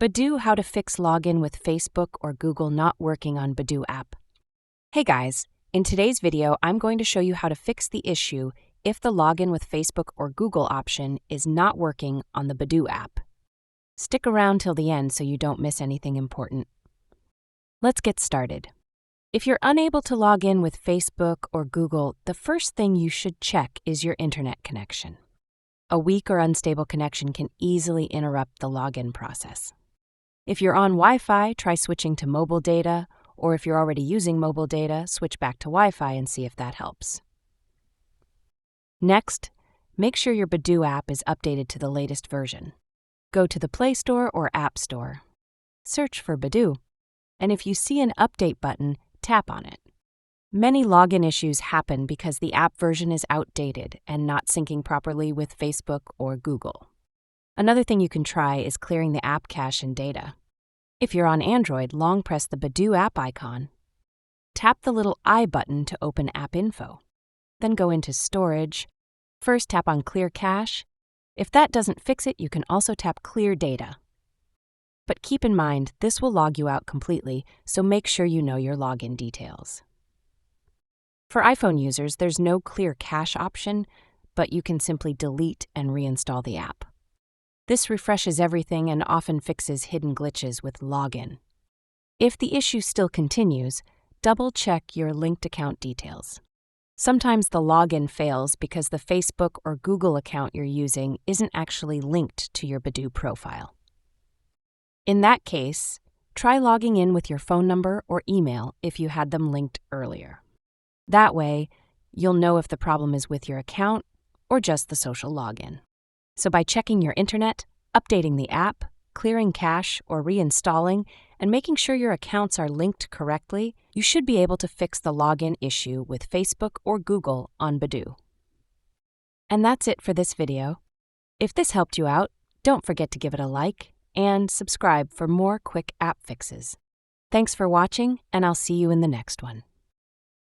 Badoo: How to fix login with Facebook or Google not working on Badoo app. Hey guys, in today's video, I'm going to show you how to fix the issue if the login with Facebook or Google option is not working on the Badoo app. Stick around till the end so you don't miss anything important. Let's get started. If you're unable to log in with Facebook or Google, the first thing you should check is your internet connection. A weak or unstable connection can easily interrupt the login process. If you're on Wi-Fi, try switching to mobile data, or if you're already using mobile data, switch back to Wi-Fi and see if that helps. Next, make sure your Badoo app is updated to the latest version. Go to the Play Store or App Store. Search for Badoo, and if you see an update button, tap on it. Many login issues happen because the app version is outdated and not syncing properly with Facebook or Google. Another thing you can try is clearing the app cache and data. If you're on Android, long press the Badoo app icon. Tap the little I button to open App Info. Then go into Storage. First tap on Clear Cache. If that doesn't fix it, you can also tap Clear Data. But keep in mind, this will log you out completely, so make sure you know your login details. For iPhone users, there's no Clear Cache option, but you can simply delete and reinstall the app. This refreshes everything and often fixes hidden glitches with login. If the issue still continues, double-check your linked account details. Sometimes the login fails because the Facebook or Google account you're using isn't actually linked to your Badoo profile. In that case, try logging in with your phone number or email if you had them linked earlier. That way, you'll know if the problem is with your account or just the social login. So by checking your internet, updating the app, clearing cache or reinstalling, and making sure your accounts are linked correctly, you should be able to fix the login issue with Facebook or Google on Badoo. And that's it for this video. If this helped you out, don't forget to give it a like and subscribe for more quick app fixes. Thanks for watching, and I'll see you in the next one.